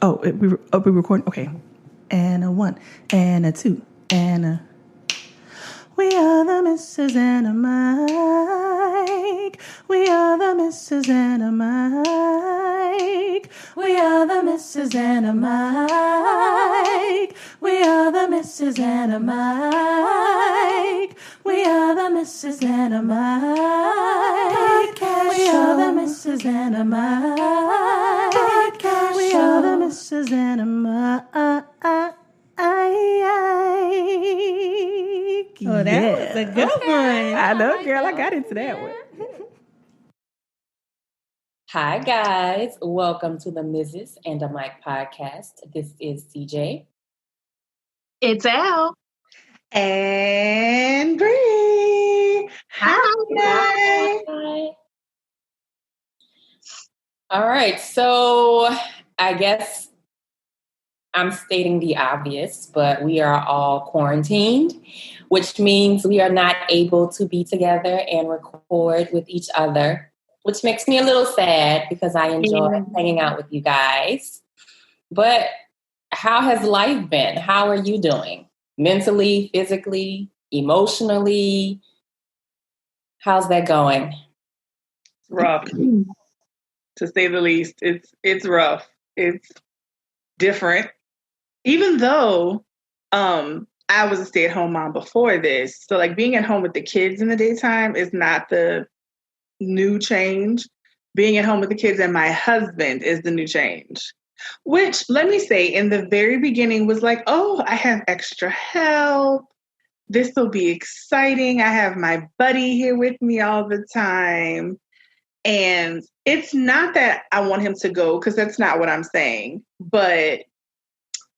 we recording? Okay. And a 1, and a 2, and a... We are the Mrs. and a Mike. We are the Mrs. and a Mike. We are the Mrs. and a Mike. We are the Mrs. and a Mike. We are the Mrs. and a Mike. We are the Mrs. and a Mike. We are the Mrs. and a Mike. Oh, that was a good one. I know, girl. I got into that one. Hi, guys. Welcome to the Mrs. and a Mike podcast. This is CJ. It's Al. And Bree. Hi. All right. So I guess I'm stating the obvious, but we are all quarantined, which means we are not able to be together and record with each other, which makes me a little sad because I enjoy hanging out with you guys. But how has life been? How are you doing? Mentally, physically, emotionally? How's that going? Rough, to say the least. It's rough. It's different. Even though I was a stay-at-home mom before this, so like being at home with the kids in the daytime is not the new change. Being at home with the kids and my husband is the new change. Which, let me say, in the very beginning was like, oh, I have extra help. This will be exciting. I have my buddy here with me all the time. And it's not that I want him to go, because that's not what I'm saying. But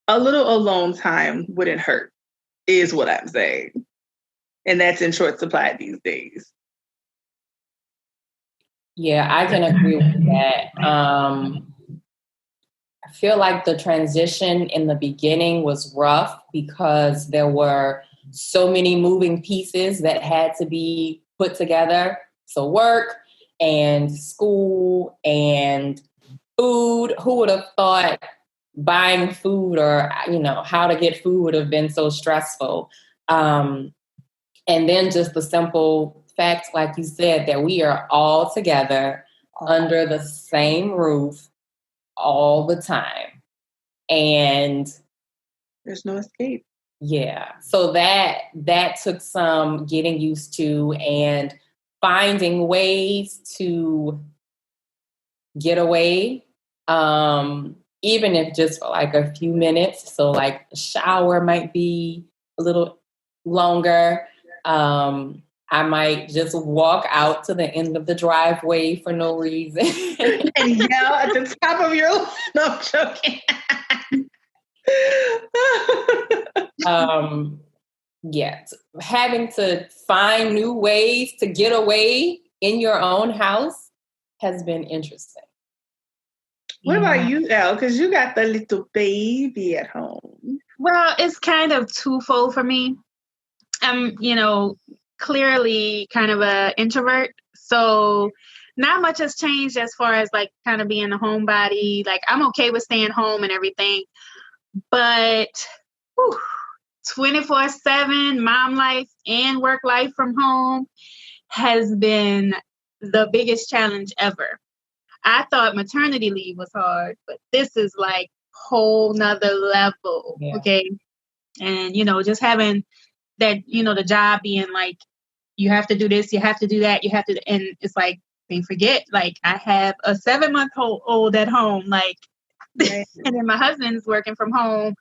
a little alone time wouldn't hurt, is what I'm saying. And that's in short supply these days. Yeah, I can agree with that. I feel like the transition in the beginning was rough because there were so many moving pieces that had to be put together. So work and school and food. Who would have thought buying food or, how to get food would have been so stressful. And then just the simple fact, like you said, that we are all together under the same roof all the time. And there's no escape. Yeah. So that took some getting used to and finding ways to get away. Even if just for like a few minutes. So like a shower might be a little longer. I might just walk out to the end of the driveway for no reason. And yell at the top of your lungs. No, I'm joking. Yeah. Having to find new ways to get away in your own house has been interesting. What about you, Elle? Because you got the little baby at home. Well, it's kind of twofold for me. I'm, clearly kind of an introvert. So not much has changed as far as like kind of being a homebody. Like I'm okay with staying home and everything. But 24/7 mom life and work life from home has been the biggest challenge ever. I thought maternity leave was hard, but this is like whole nother level. Yeah. Okay. And, just having that, the job being like, you have to do this, you have to do that, and it's like, they forget, like I have a 7-month-old at home, like, right. And then my husband's working from home.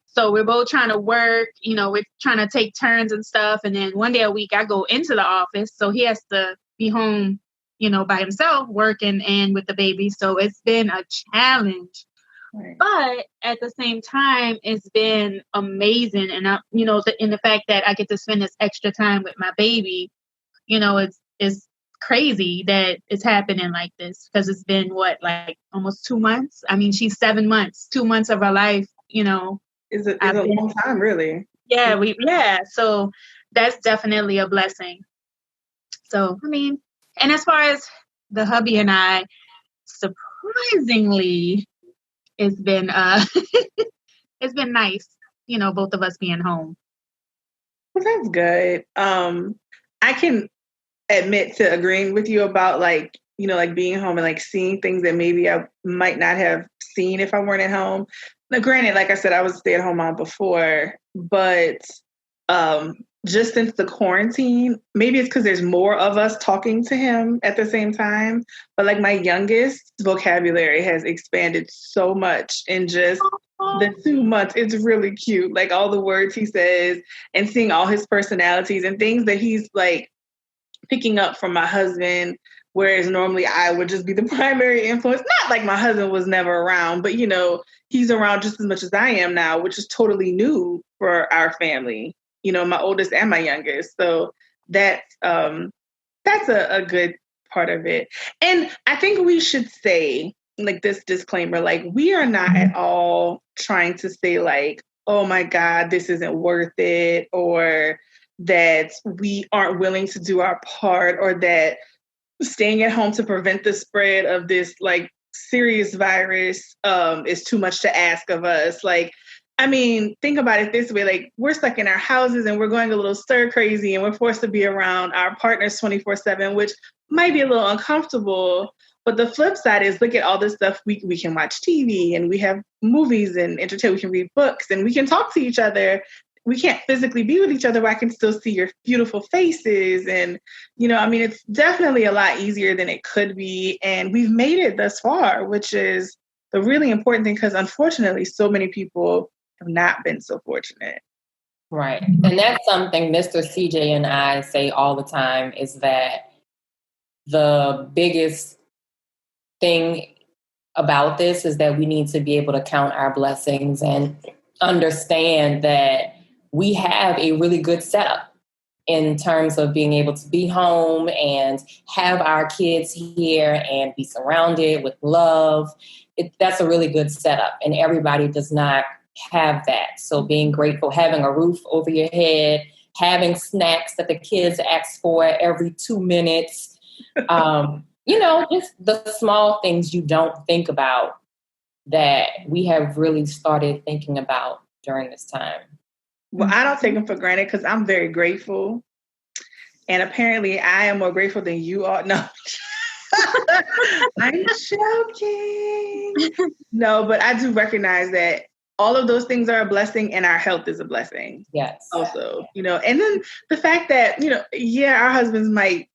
So we're both trying to work, we're trying to take turns and stuff. And then one day a week I go into the office. So he has to be home, by himself working and with the baby. So it's been a challenge, right. But at the same time, it's been amazing. And I, in the fact that I get to spend this extra time with my baby, it's crazy that it's happening like this because it's been almost 2 months. I mean, she's 7 months, 2 months of her life, Is a long time, really. Yeah. So that's definitely a blessing. So, I mean, and as far as the hubby and I, surprisingly, it's been it's been nice, both of us being home. Well, that's good. I can admit to agreeing with you about like being home and like seeing things that maybe I might not have seen if I weren't at home. Now, granted, like I said, I was a stay-at-home mom before, but just since the quarantine, maybe it's because there's more of us talking to him at the same time. But like my youngest vocabulary has expanded so much in just the 2 months. It's really cute. Like all the words he says and seeing all his personalities and things that he's like picking up from my husband. Whereas normally I would just be the primary influence. Not like my husband was never around, but he's around just as much as I am now, which is totally new for our family. My oldest and my youngest. So that's a good part of it. And I think we should say like this disclaimer, like we are not at all trying to say like, oh my God, this isn't worth it, or that we aren't willing to do our part, or that staying at home to prevent the spread of this like serious virus is too much to ask of us. Like, I mean, think about it this way, like we're stuck in our houses and we're going a little stir crazy and we're forced to be around our partners 24/7, which might be a little uncomfortable. But the flip side is look at all this stuff. We can watch TV and we have movies and entertainment. We can read books and we can talk to each other. We can't physically be with each other, but I can still see your beautiful faces. And, it's definitely a lot easier than it could be. And we've made it thus far, which is the really important thing, because unfortunately, so many people have not been so fortunate. Right. And that's something Mr. CJ and I say all the time, is that the biggest thing about this is that we need to be able to count our blessings and understand that we have a really good setup in terms of being able to be home and have our kids here and be surrounded with love. That's a really good setup, and everybody does not have that. So being grateful, having a roof over your head, having snacks that the kids ask for every 2 minutes, just the small things you don't think about that we have really started thinking about during this time. Well, I don't take them for granted because I'm very grateful. And apparently I am more grateful than you are. No, I'm joking. No, but I do recognize that all of those things are a blessing and our health is a blessing. Yes. Also, and then the fact that, our husbands might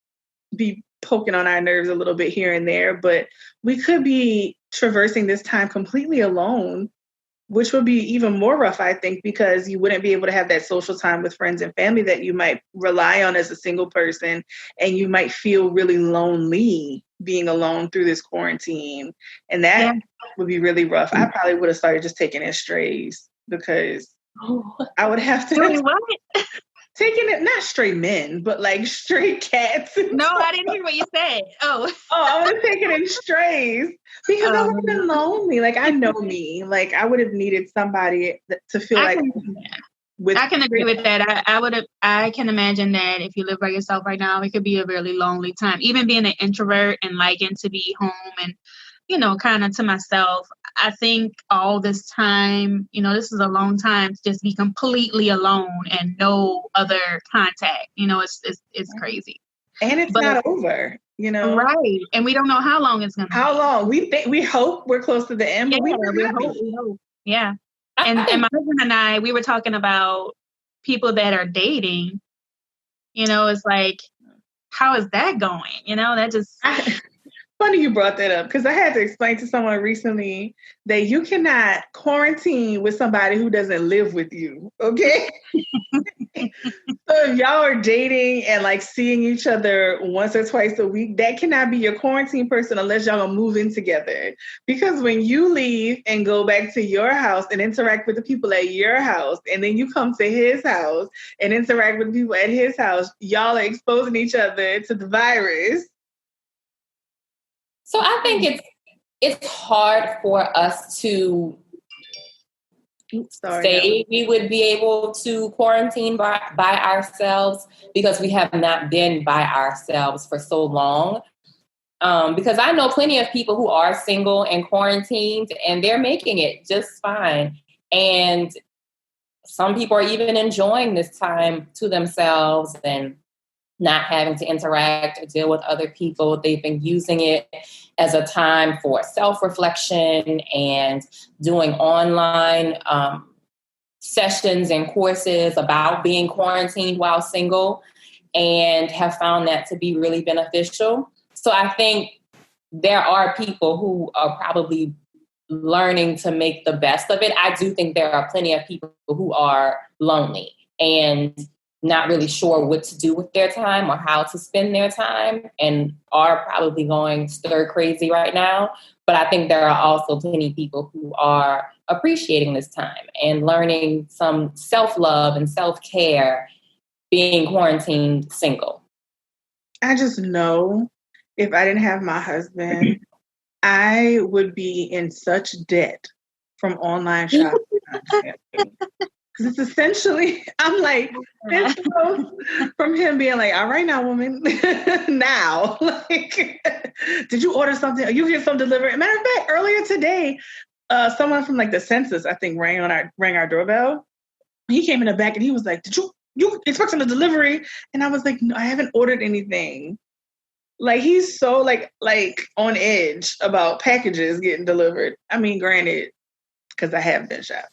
be poking on our nerves a little bit here and there, but we could be traversing this time completely alone, which would be even more rough, I think, because you wouldn't be able to have that social time with friends and family that you might rely on as a single person. And you might feel really lonely being alone through this quarantine. And that would be really rough. I probably would have started just taking in strays because I would have to. Wait, what? Taking it, not stray men, but like stray cats. No, I didn't hear what you said. Oh, I would have taken in strays because I would have been lonely. Like, I know me. Like, I would have needed somebody to feel I can agree with that. I can imagine that if you live by yourself right now, it could be a really lonely time. Even being an introvert and liking to be home and, kind of to myself. I think all this time, this is a long time to just be completely alone and no other contact. It's crazy. And it's not over, Right. And we don't know how long it's going to be. How long? We hope we're close to the end, but we hope. Yeah. And my husband and I, we were talking about people that are dating. It's like, how is that going? That just... Funny you brought that up because I had to explain to someone recently that you cannot quarantine with somebody who doesn't live with you. Okay. So if y'all are dating and like seeing each other once or twice a week, that cannot be your quarantine person unless y'all gonna move in together. Because when you leave and go back to your house and interact with the people at your house, and then you come to his house and interact with people at his house, y'all are exposing each other to the virus. So I think it's hard for us to say we would be able to quarantine by ourselves because we have not been by ourselves for so long. Because I know plenty of people who are single and quarantined, and they're making it just fine. And some people are even enjoying this time to themselves and not having to interact or deal with other people. They've been using it as a time for self-reflection and doing online sessions and courses about being quarantined while single, and have found that to be really beneficial. So I think there are people who are probably learning to make the best of it. I do think there are plenty of people who are lonely and not really sure what to do with their time or how to spend their time, and are probably going stir crazy right now. But I think there are also plenty of people who are appreciating this time and learning some self-love and self-care being quarantined single. I just know if I didn't have my husband, I would be in such debt from online shopping. Because it's essentially, I'm like, this goes from him being like, all right now, woman, now. Like, did you order something? Are you get something delivered? Matter of fact, earlier today, someone from like the census, I think, rang our doorbell. He came in the back and he was like, did you expecting a delivery? And I was like, no, I haven't ordered anything. Like, he's so like on edge about packages getting delivered. I mean, granted, because I have been shopping.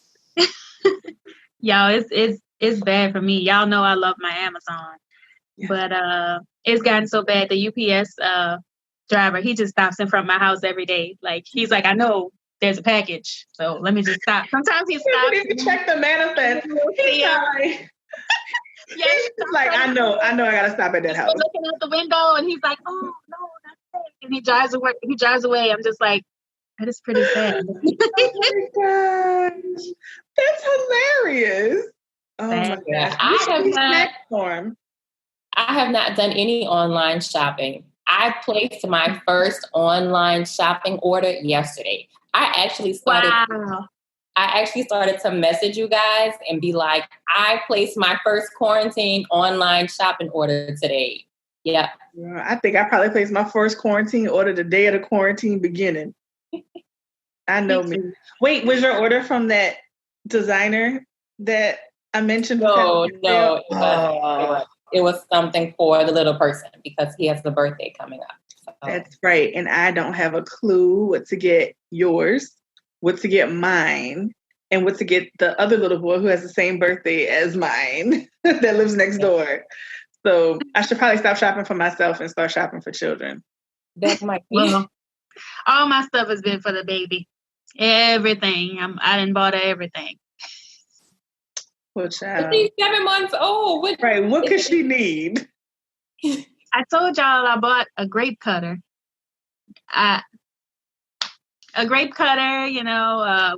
Y'all, it's bad for me. Y'all know I love my Amazon, but it's gotten so bad. The UPS driver, he just stops in front of my house every day. Like, he's like, I know there's a package, so let me just stop. Sometimes he stops. You need to check the manifest. He's like, yeah, he's like, I know, I gotta stop at that house. Looking out the window, and he's like, oh no, not that. And he drives away. I'm just like, that is pretty sad. Oh my gosh. That's hilarious. Oh my gosh. I have not done any online shopping. I placed my first online shopping order yesterday. I actually started to message you guys and be like, I placed my first quarantine online shopping order today. Yeah. I think I probably placed my first quarantine order the day of the quarantine beginning. I know me. Wait, was your order from that designer that I mentioned? No, it was something for the little person because he has the birthday coming up. So. That's right. And I don't have a clue what to get yours, what to get mine, and what to get the other little boy who has the same birthday as mine that lives next door. So I should probably stop shopping for myself and start shopping for children. That might be. Well, all my stuff has been for the baby. Everything. I done bought her everything. Poor child. She's 7 months old. What could she need? I told y'all I bought a grape cutter. A grape cutter,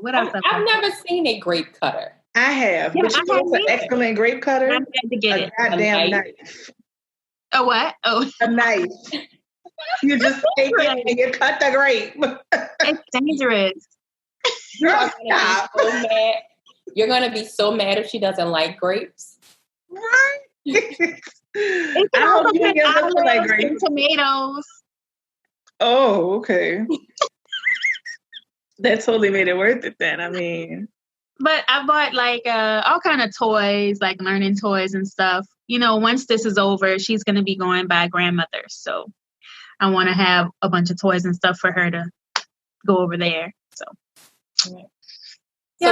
what else? I've never seen a grape cutter. I have. Yeah, but you know it's an excellent grape cutter? I had to get it. Goddamn knife. A what? Oh. A knife. You just take it and you cut the grape. It's dangerous. You're going to be so mad if she doesn't like grapes. Right. It can also put olives and tomatoes. Oh, okay. That totally made it worth it then. I mean. But I bought like all kind of toys, like learning toys and stuff. Once this is over, she's going to be going by grandmother. So I want to have a bunch of toys and stuff for her to go over there. So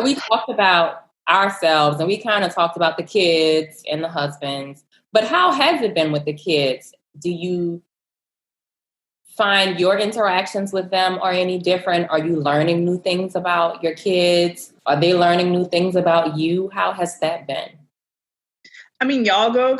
we talked about ourselves and we kind of talked about the kids and the husbands. But how has it been with the kids? Do you find your interactions with them are any different? Are you learning new things about your kids? Are they learning new things about you? How has that been? I mean, y'all go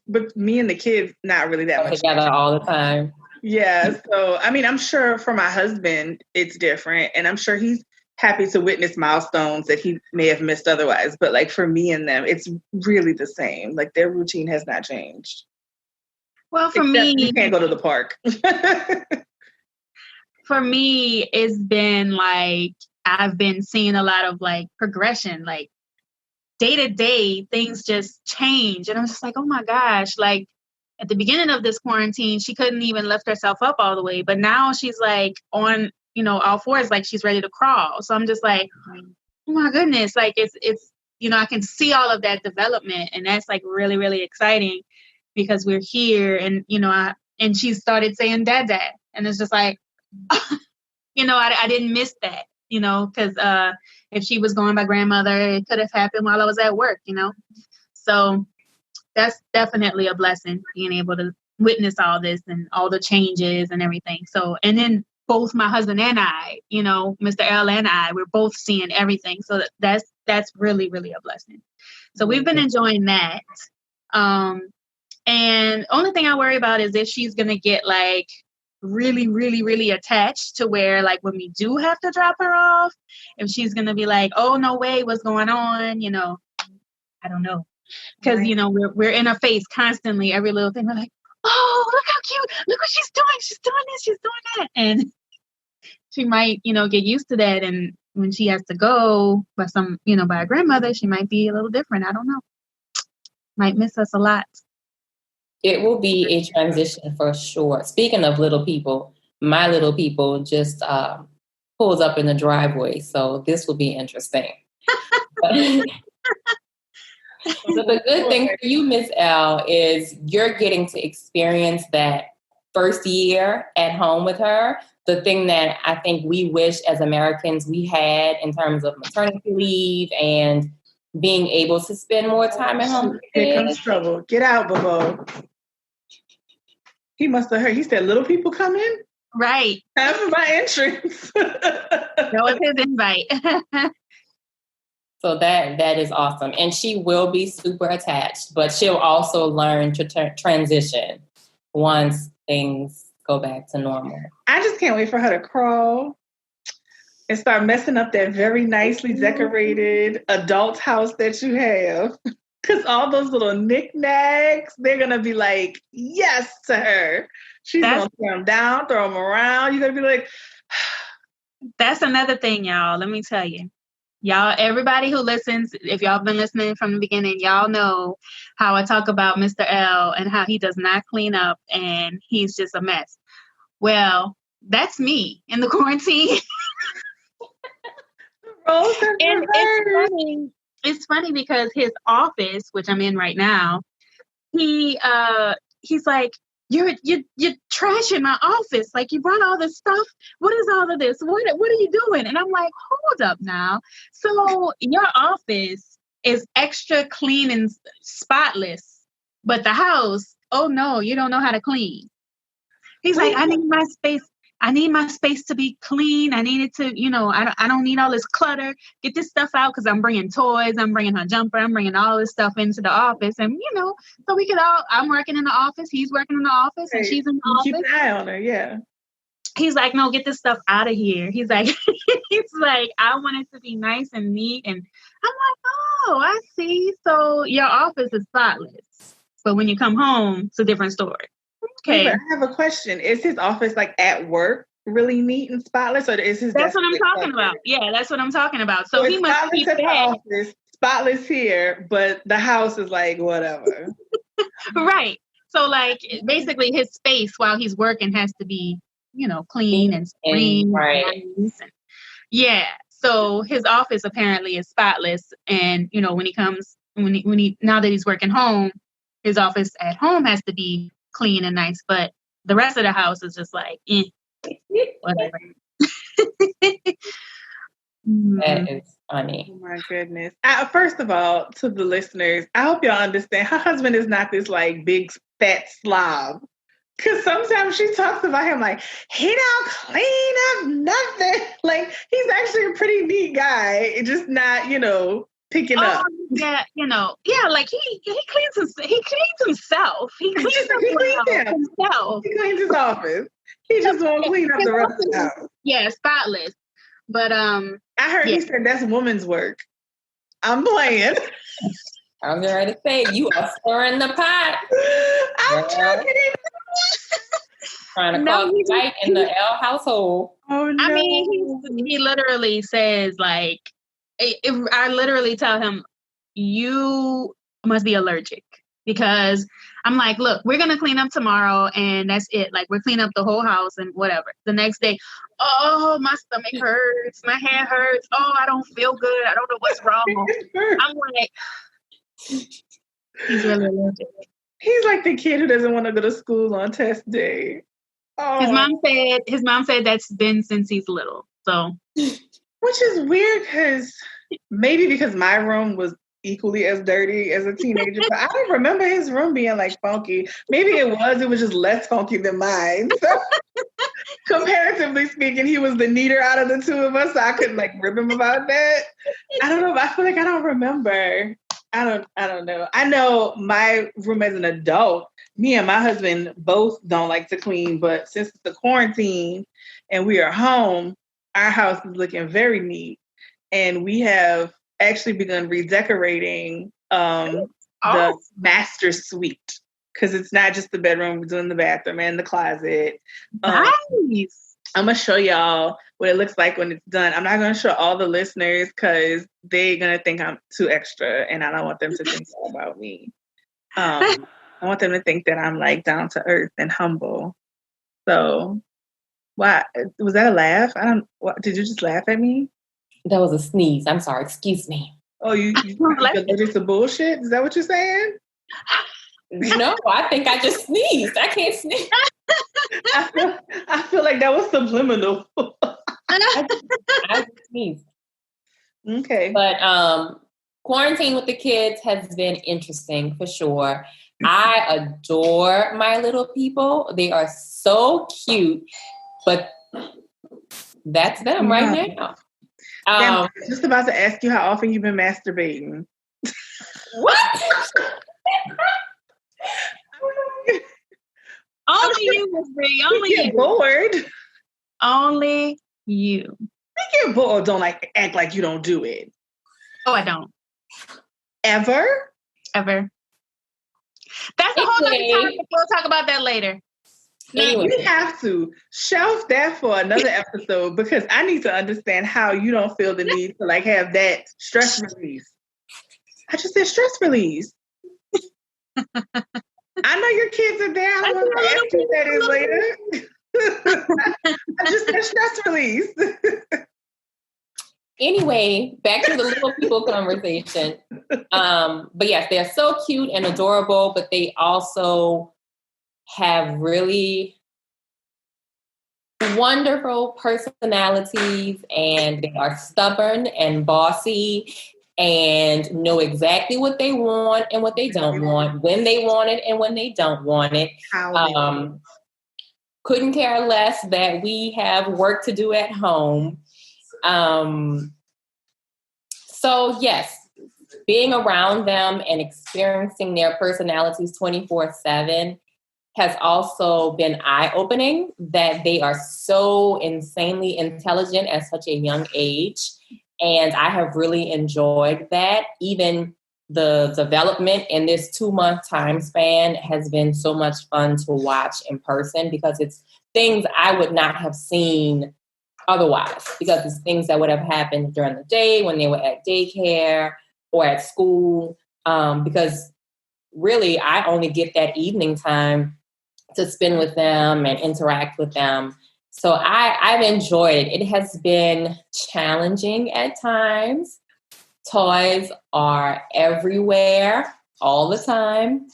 but me and the kids, not really that much together all the time. Yeah. So, I mean, I'm sure for my husband, it's different. And I'm sure he's happy to witness milestones that he may have missed otherwise. But like for me and them, it's really the same. Like their routine has not changed. Well, for me, you can't go to the park. For me, it's been like, I've been seeing a lot of like progression, like day to day, things just change. And I'm just like, oh my gosh, like at the beginning of this quarantine, she couldn't even lift herself up all the way. But now she's like on, all fours, like she's ready to crawl. So I'm just like, oh my goodness, like it's, I can see all of that development, and that's like really, really exciting because we're here, and, and she started saying dad, and it's just like, I didn't miss that, because if she was going by grandmother, it could have happened while I was at work, So that's definitely a blessing, being able to witness all this and all the changes and everything. So, and then both my husband and I, Mr. L and I, we're both seeing everything. So that's really, really a blessing. So we've been enjoying that. And only thing I worry about is if she's going to get like really, really, really attached to where, like, when we do have to drop her off, if she's going to be like, oh, no way, what's going on? I don't know. Because, we're in her face constantly, every little thing. We're like, oh, look how cute. Look what she's doing. She's doing this. She's doing that. And she might, get used to that. And when she has to go by by a grandmother, she might be a little different. I don't know. Might miss us a lot. It will be a transition for sure. Speaking of little people, my little people just pulls up in the driveway. So this will be interesting. But the good thing for you, Miss L, is you're getting to experience that first year at home with her. The thing that I think we wish as Americans we had in terms of maternity leave and being able to spend more time at home. Here comes trouble. Get out, Bobo. He must have heard. He said, little people come in? Right. Time for my entrance. That was his invite. So that is awesome. And she will be super attached, but she'll also learn to transition once things go back to normal. I just can't wait for her to crawl and start messing up that very nicely decorated adult house that you have. Because all those little knickknacks, they're going to be like, yes to her. She's going to throw them down, throw them around. You're going to be like... That's another thing, y'all. Let me tell you. Y'all, everybody who listens, if y'all been listening from the beginning, y'all know how I talk about Mr. L and how he does not clean up and he's just a mess. Well, that's me in the quarantine. And it's funny because his office, which I'm in right now, he's like, you're trashing my office. Like, you brought all this stuff. What is all of this? What are you doing? And I'm like, hold up now. So your office is extra clean and spotless, but the house, oh no, you don't know how to clean. He's like, I need my space. I need my space to be clean. I need it to, I don't need all this clutter. Get this stuff out because I'm bringing toys. I'm bringing her jumper. I'm bringing all this stuff into the office. And, so we could I'm working in the office. He's working in the office and she's in the office. Keep an eye on her, yeah. He's like, no, get this stuff out of here. He's like, I want it to be nice and neat. And I'm like, oh, I see. So your office is spotless. But when you come home, it's a different story. Okay. I have a question. Is his office like at work really neat and spotless, or is his? That's what I'm talking about. Yeah, that's what I'm talking about. So he must be at the office, spotless here, but the house is like whatever. Right. So like basically his space while he's working has to be, clean and serene. Right. Yeah. So his office apparently is spotless, and when he now that he's working home, his office at home has to be clean and nice, but the rest of the house is just like whatever. That is funny. Oh my goodness. First of all, to the listeners, I hope y'all understand her husband is not this like big fat slob, because sometimes she talks about him like he don't clean up nothing. Like, he's actually a pretty neat guy, just not picking up. Yeah, like he cleans himself. He cleans himself. He cleans his office. He just won't clean up the rest of the house. Yeah, spotless. But I heard he said that's woman's work. I'm playing. I was ready to say, you are stirring the pot. I'm joking. Trying to cause fight in the L household. Oh no. I mean, he literally says like, I literally tell him, you must be allergic. because I'm like, look, we're going to clean up tomorrow and that's it. Like, we're cleaning up the whole house and whatever. The next day, oh, my stomach hurts. My head hurts. Oh, I don't feel good. I don't know what's wrong. I'm like, he's really allergic. He's like the kid who doesn't want to go to school on test day. Oh. His mom said that's been since he's little. So, which is weird because my room was equally as dirty as a teenager, but I don't remember his room being like funky. Maybe it was just less funky than mine. So comparatively speaking, he was the neater out of the two of us, so I couldn't like rip him about that. I don't know. I feel like I don't remember. I don't know. I know my room as an adult, me and my husband both don't like to clean, but since it's the quarantine and we are home, our house is looking very neat. And we have actually begun redecorating the master suite, because it's not just the bedroom, we're doing the bathroom and the closet. Nice. I'm going to show y'all what it looks like when it's done. I'm not going to show all the listeners because they're going to think I'm too extra, and I don't want them to think that about me. I want them to think that I'm like down to earth and humble. So, why was that a laugh? Did you just laugh at me? That was a sneeze. I'm sorry. Excuse me. Oh, you allergic to bullshit? Is that what you're saying? No, I think I just sneezed. I can't sneeze. I feel like that was subliminal. I sneezed. Okay. But quarantine with the kids has been interesting for sure. I adore my little people. They are so cute, but that's them right now. I was just about to ask you how often you've been masturbating. What? Only you, Bree. Only you. Get bored. Only you. I get bored. Don't act like you don't do it. Oh, I don't. Ever. That's a whole other topic. We'll talk about that later. Anyway. We have to shelf that for another episode, because I need to understand how you don't feel the need to have that stress release. I just said stress release. I know your kids are down. I'm going to ask you that later. I just said stress release. Anyway, back to the little people conversation. But yes, they're so cute and adorable, but they also have really wonderful personalities, and they are stubborn and bossy and know exactly what they want and what they don't want, when they want it and when they don't want it. Couldn't care less that we have work to do at home. So yes, being around them and experiencing their personalities 24/7 has also been eye-opening, that they are so insanely intelligent at such a young age. And I have really enjoyed that. Even the development in this 2-month time span has been so much fun to watch in person, because it's things I would not have seen otherwise, because it's things that would have happened during the day when they were at daycare or at school. Because really, I only get that evening time to spend with them and interact with them. So I've enjoyed it. It has been challenging at times. Toys are everywhere all the time.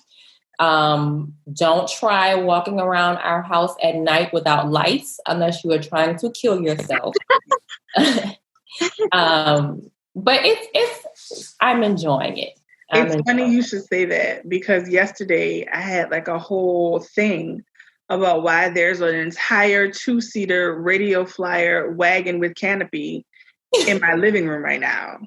Don't try walking around our house at night without lights unless you are trying to kill yourself. But I'm enjoying it. It's funny you should say that, because yesterday I had a whole thing about why there's an entire 2-seater radio flyer wagon with canopy in my living room right now.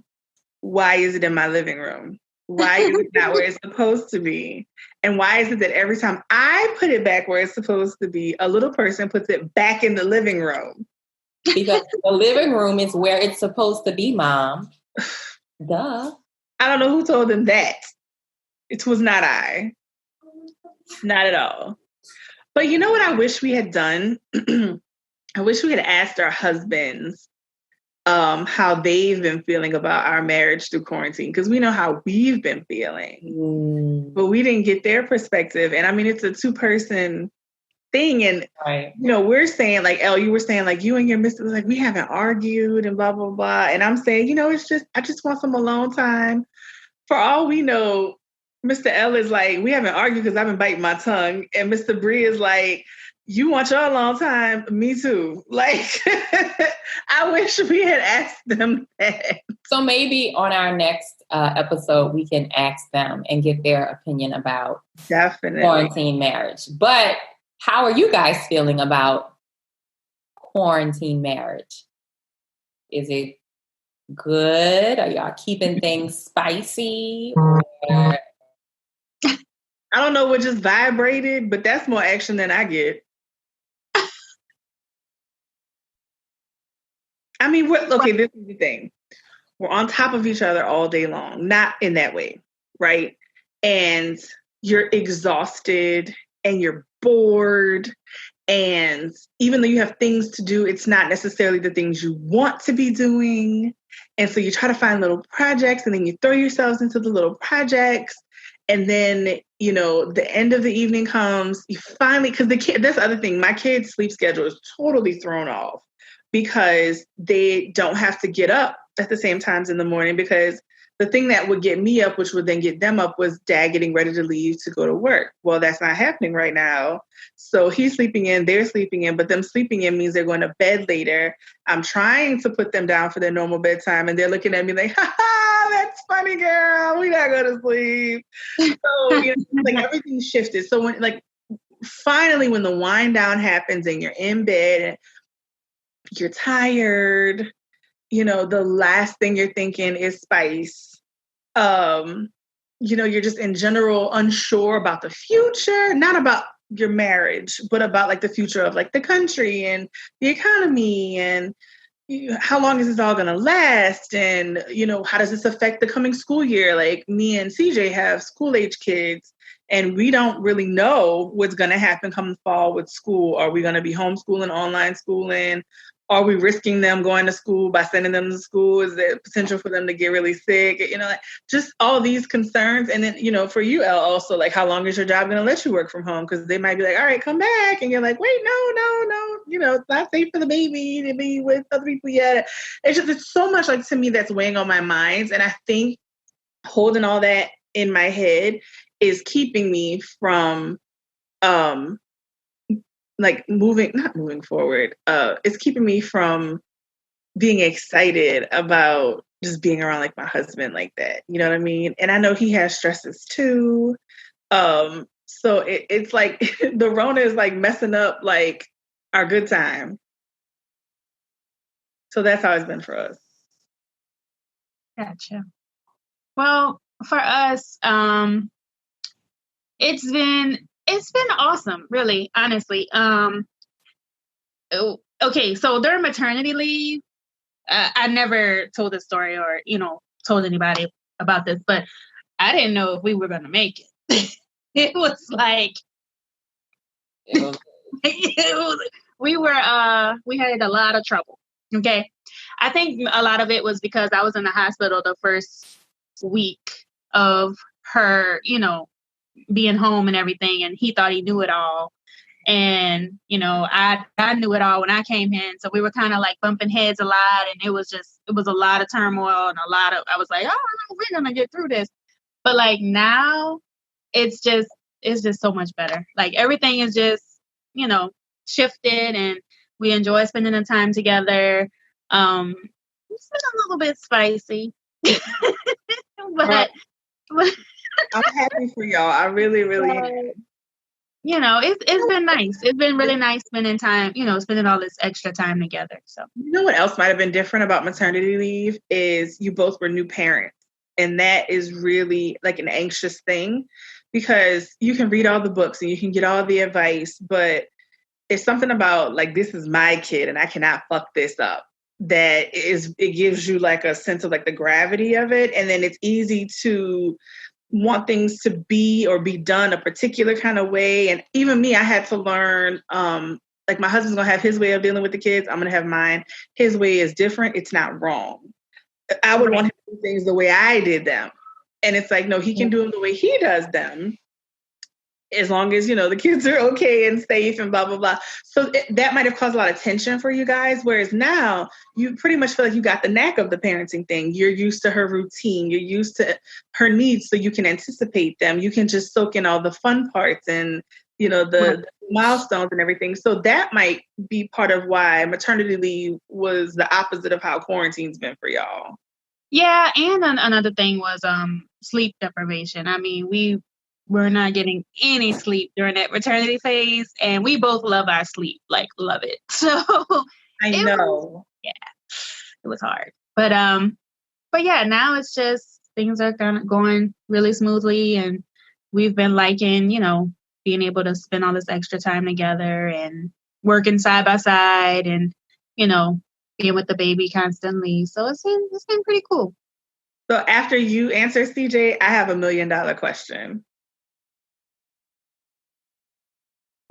Why is it in my living room? Why is it not where it's supposed to be? And why is it that every time I put it back where it's supposed to be, a little person puts it back in the living room? Because the living room is where it's supposed to be, Mom. Duh. I don't know who told them that. It was not I. Not at all. But you know what I wish we had done? I wish we had asked our husbands how they've been feeling about our marriage through quarantine, because we know how we've been feeling, but we didn't get their perspective. And I mean, it's a 2-person thing, and right. We're saying, like, Elle, you were saying, like, you and your mister, like, we haven't argued and blah blah blah, and I'm saying, it's just, I just want some alone time. For all we know, Mr. L is like, we haven't argued because I've been biting my tongue, and Mr. Bree is like, you want your alone time? Me too. Like, I wish we had asked them that. So maybe on our next episode, we can ask them and get their opinion about definitely quarantine marriage. But how are you guys feeling about quarantine marriage? Is it good? Are y'all keeping things spicy? I don't know what just vibrated, but that's more action than I get. I mean, okay, this is the thing. We're on top of each other all day long, not in that way, right? And you're exhausted and you're bored. And even though you have things to do, it's not necessarily the things you want to be doing. And so you try to find little projects, and then you throw yourselves into the little projects. And then, the end of the evening comes, you finally, because that's the other thing, my kids' sleep schedule is totally thrown off because they don't have to get up at the same times in the morning, because the thing that would get me up, which would then get them up, was Dad getting ready to leave to go to work. Well, that's not happening right now. So he's sleeping in, they're sleeping in, but them sleeping in means they're going to bed later. I'm trying to put them down for their normal bedtime, and they're looking at me like, ha ha, that's funny, girl. We're not going to sleep. So, like, everything shifted. So when, like, finally, when the wind down happens and you're in bed and you're tired, the last thing you're thinking is spice. You're just in general unsure about the future, not about your marriage, but about like the future of like the country and the economy, and how long is this all going to last? And, how does this affect the coming school year? Like, me and CJ have school age kids, and we don't really know what's going to happen come fall with school. Are we going to be homeschooling, online schooling? Are we risking them going to school by sending them to school? Is there potential for them to get really sick? Just all these concerns. And then, for you, Elle, also, like, how long is your job going to let you work from home? Because they might be like, all right, come back. And you're like, wait, no. It's not safe for the baby to be with other people yet. It's so much, like, to me, that's weighing on my mind. And I think holding all that in my head is keeping me from, not moving forward. It's keeping me from being excited about just being around like my husband like that. You know what I mean? And I know he has stresses too. So it's like the Rona is like messing up like our good time. So that's how it's been for us. Gotcha. Well, for us, it's been awesome, really, honestly. Okay, so during maternity leave, I never told this story or, told anybody about this, but I didn't know if we were going to make it. It was like, we had a lot of trouble. Okay. I think a lot of it was because I was in the hospital the first week of her, being home and everything, and he thought he knew it all. And, I knew it all when I came in. So we were kind of like bumping heads a lot, and it was a lot of turmoil and I was like, oh, we're going to get through this. But like now it's just so much better. Like everything is just, shifted, and we enjoy spending the time together. It's been a little bit spicy, but I'm happy for y'all. I really, really am. It's been nice. It's been really nice spending time, spending all this extra time together. So, what else might have been different about maternity leave is you both were new parents. And that is really like an anxious thing, because you can read all the books and you can get all the advice, but it's something about like, this is my kid and I cannot fuck this up. It gives you like a sense of like the gravity of it. And then it's easy to want things to be or be done a particular kind of way. And even me, I had to learn, Like my husband's going to have his way of dealing with the kids. I'm going to have mine. His way is different. It's not wrong. I would want him to do things the way I did them. And it's like, no, he can do them the way he does them. As long as, the kids are okay and safe and blah, blah, blah. So that might have caused a lot of tension for you guys. Whereas now you pretty much feel like you got the knack of the parenting thing. You're used to her routine. You're used to her needs, so you can anticipate them. You can just soak in all the fun parts and, the milestones and everything. So that might be part of why maternity leave was the opposite of how quarantine's been for y'all. Yeah. And another thing was sleep deprivation. I mean, we're not getting any sleep during that maternity phase, and we both love our sleep, like love it. So I know. It was hard, but yeah, now it's just things are kind of going really smoothly, and we've been liking, being able to spend all this extra time together and working side by side, and being with the baby constantly. So it's been pretty cool. So after you answer, CJ, I have $1 million question.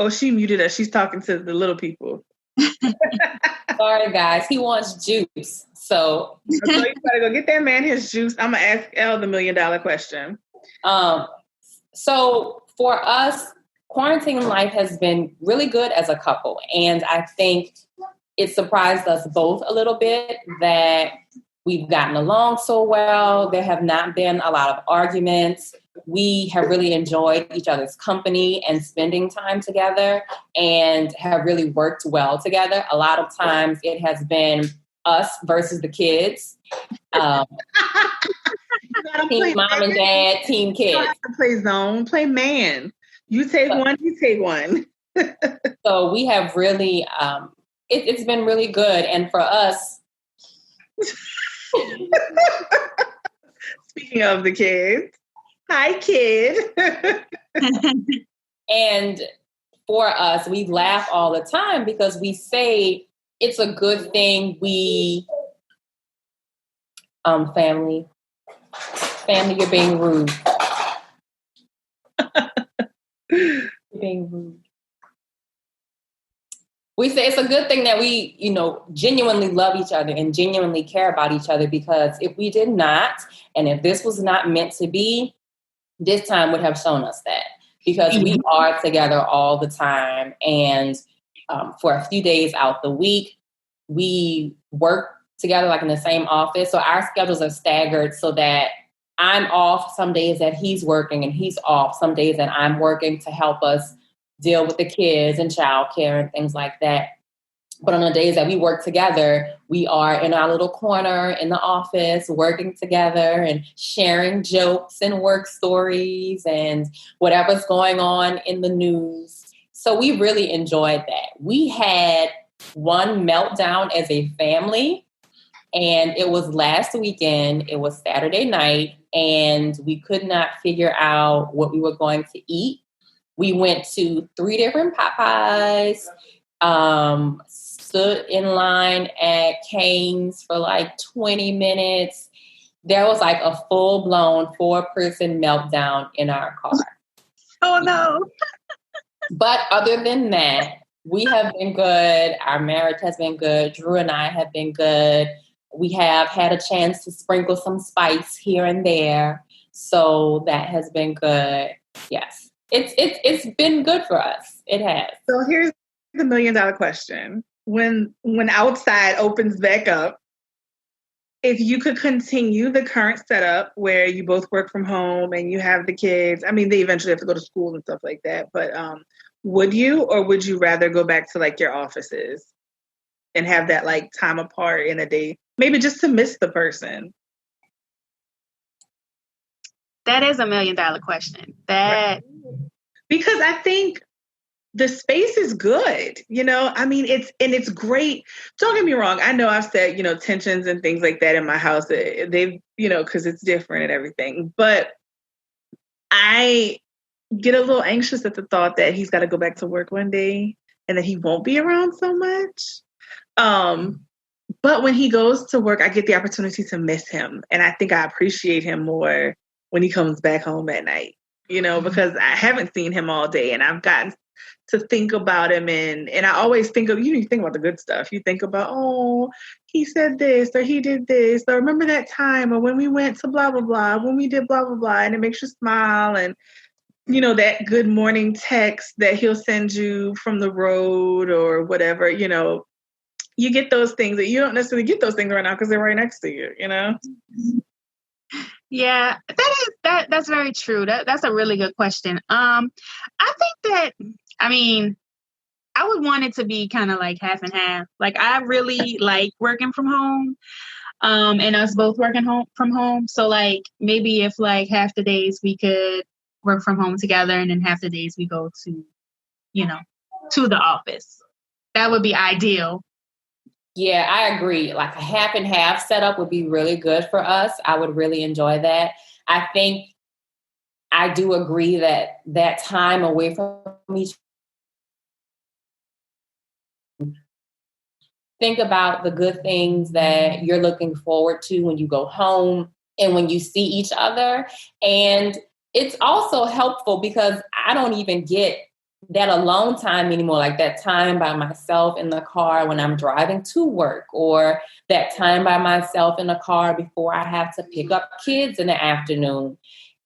Oh, she muted us. She's talking to the little people. Sorry, guys. He wants juice. So you gotta go get that man his juice. I'm gonna ask Elle the $1 million question. So for us, quarantine life has been really good as a couple. And I think it surprised us both a little bit that we've gotten along so well. There have not been a lot of arguments. We have really enjoyed each other's company and spending time together, and have really worked well together. A lot of times it has been us versus the kids. Team mom and dad, team kids. Play zone, play man. You take one, you take one. So we have really, it's been really good. And for us, speaking of the kids, hi, kid. And for us, we laugh all the time because we say it's a good thing we, family, you're being rude. You're being rude. We say it's a good thing that we, genuinely love each other and genuinely care about each other, because if we did not, and if this was not meant to be, this time would have shown us that, because we are together all the time. And for a few days out the week, we work together like in the same office. So our schedules are staggered so that I'm off some days that he's working, and he's off some days that I'm working, to help us deal with the kids and childcare and things like that. But on the days that we work together, we are in our little corner in the office working together and sharing jokes and work stories and whatever's going on in the news. So we really enjoyed that. We had one meltdown as a family, and it was last weekend. It was Saturday night, and we could not figure out what we were going to eat. We went to 3 different Popeyes, stood in line at Cane's for like 20 minutes. There was like a full-blown 4-person meltdown in our car. Oh, no. But other than that, we have been good. Our marriage has been good. Drew and I have been good. We have had a chance to sprinkle some spice here and there. So that has been good. Yes. It's been good for us. It has. So here's the $1 million question. When outside opens back up, if you could continue the current setup where you both work from home and you have the kids, I mean, they eventually have to go to school and stuff like that, but would you, or would you rather go back to like your offices and have that like time apart in a day, maybe just to miss the person? That is $1 million question. Because I think the space is good, I mean, it's great. Don't get me wrong. I know I've said, tensions and things like that in my house, they've, cause it's different and everything, but I get a little anxious at the thought that he's got to go back to work one day and that he won't be around so much. But when he goes to work, I get the opportunity to miss him. And I think I appreciate him more when he comes back home at night, because I haven't seen him all day, and I've gotten to think about him and I always think of, you think about the good stuff. You think about, oh, he said this or he did this, or remember that time, or when we went to blah, blah, blah, when we did blah, blah, blah, and it makes you smile. And, that good morning text that he'll send you from the road or whatever, you get those things that you don't necessarily get those things right now because they're right next to you, Yeah, that's very true. That's a really good question. I think that, I would want it to be kind of like half and half. Like, I really like working from home, and us both working from home. So like, maybe if like half the days we could work from home together and then half the days we go to, to the office. That would be ideal. Yeah, I agree. Like a half and half setup would be really good for us. I would really enjoy that. I think I do agree that time away from each. Think about the good things that you're looking forward to when you go home and when you see each other. And it's also helpful because I don't even get that alone time anymore, like that time by myself in the car when I'm driving to work, or that time by myself in the car before I have to pick up kids in the afternoon.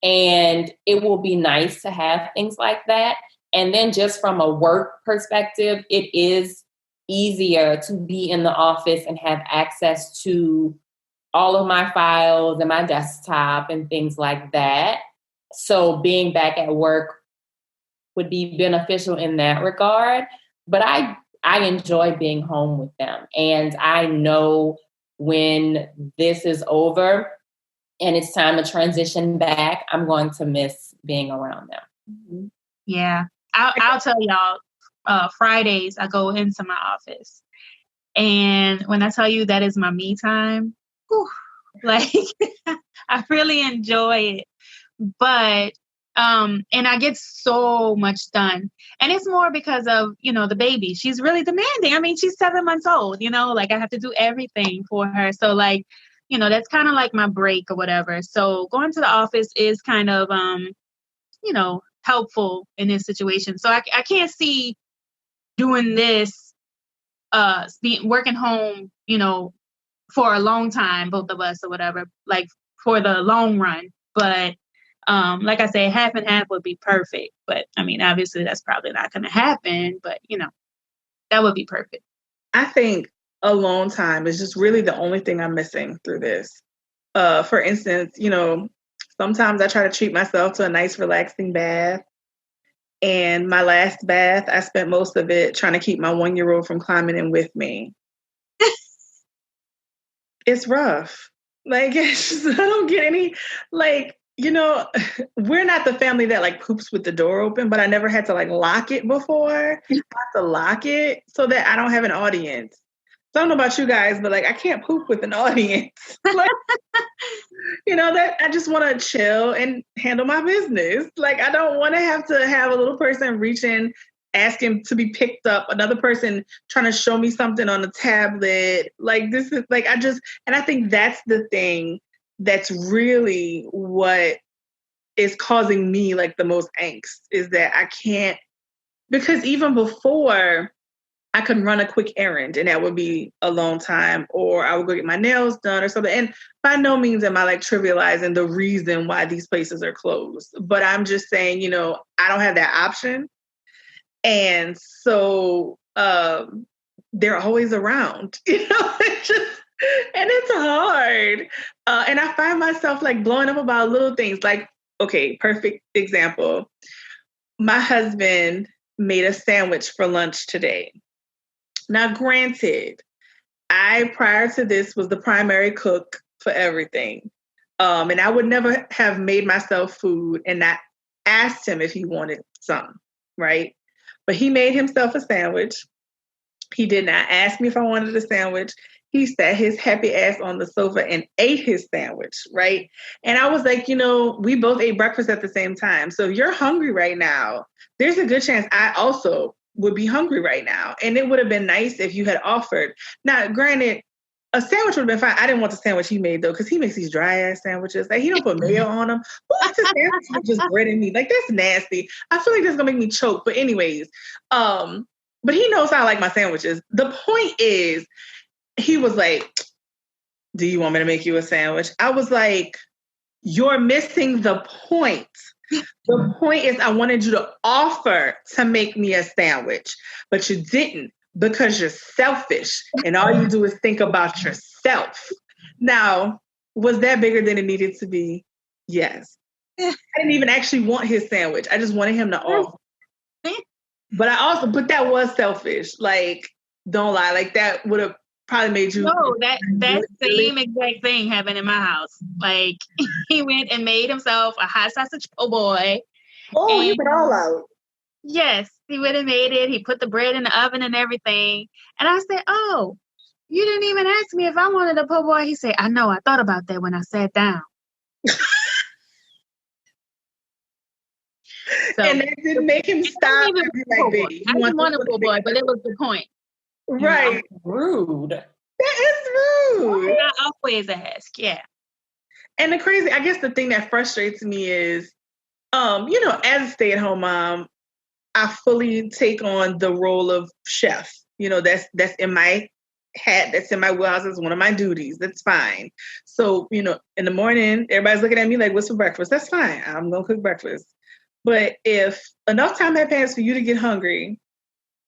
And it will be nice to have things like that. And then just from a work perspective, it is easier to be in the office and have access to all of my files and my desktop and things like that. So being back at work would be beneficial in that regard. But I enjoy being home with them. And I know when this is over and it's time to transition back, I'm going to miss being around them. Mm-hmm. Yeah. I'll tell y'all, Fridays I go into my office. And when I tell you that is my me time, like I really enjoy it. But and I get so much done. And it's more because of, the baby. She's really demanding. She's 7 months old, like I have to do everything for her. So like, that's kind of like my break or whatever. So going to the office is kind of, helpful in this situation. So I can't see doing this, working home, for a long time, both of us or whatever, like for the long run. But like I say, half and half would be perfect. But obviously that's probably not going to happen. But, that would be perfect. I think alone time is just really the only thing I'm missing through this. For instance, sometimes I try to treat myself to a nice, relaxing bath. And my last bath, I spent most of it trying to keep my 1-year-old from climbing in with me. It's rough. Like, I don't get any, like, we're not the family that like poops with the door open, but I never had to like lock it before. I have to lock it so that I don't have an audience. So I don't know about you guys, but like I can't poop with an audience. Like, that I just want to chill and handle my business. Like I don't want to have a little person reaching, asking to be picked up, another person trying to show me something on a tablet. Like this is like and I think that's the thing that's really what is causing me like the most angst is that I can't, because even before I could run a quick errand and that would be a long time, or I would go get my nails done or something. And by no means am I like trivializing the reason why these places are closed, but I'm just saying, I don't have that option. And so they're always around, and it's hard. And I find myself like blowing up about little things. Like, okay, perfect example. My husband made a sandwich for lunch today. Now, granted, I, prior to this, was the primary cook for everything. And I would never have made myself food and not asked him if he wanted some, right? But he made himself a sandwich. He did not ask me if I wanted a sandwich. He sat his happy ass on the sofa and ate his sandwich, right? And I was like, we both ate breakfast at the same time. So if you're hungry right now, there's a good chance I also would be hungry right now. And it would have been nice if you had offered. Now, granted, a sandwich would have been fine. I didn't want the sandwich he made though, because he makes these dry ass sandwiches. Like he don't put mayo on them. Who eats a sandwich with just bread and meat? Like that's nasty. I feel like that's gonna make me choke. But anyways, but he knows how I like my sandwiches. The point is, he was like, "Do you want me to make you a sandwich?" I was like, "You're missing the point. The point is I wanted you to offer to make me a sandwich, but you didn't because you're selfish and all you do is think about yourself." Now, was that bigger than it needed to be? Yes. I didn't even actually want his sandwich. I just wanted him to offer. But that was selfish. Like, don't lie. Like that would have probably made you. No, that same exact thing happened in my house. Like he went and made himself a hot sausage po' boy. Oh, he went all out. Yes, he went and made it. He put the bread in the oven and everything. And I said, "Oh, you didn't even ask me if I wanted a po' boy." He said, "I know. I thought about that when I sat down." So, and that didn't make him stop and be like, "Baby, I didn't want a po' boy, but it was the point. Right. Rude. That is rude. Not always ask, yeah. And I guess the thing that frustrates me is, as a stay-at-home mom, I fully take on the role of chef. That's in my hat. That's in my wheelhouse. It's one of my duties. That's fine. So, in the morning, everybody's looking at me like, "What's for breakfast?" That's fine. I'm going to cook breakfast. But if enough time had passed for you to get hungry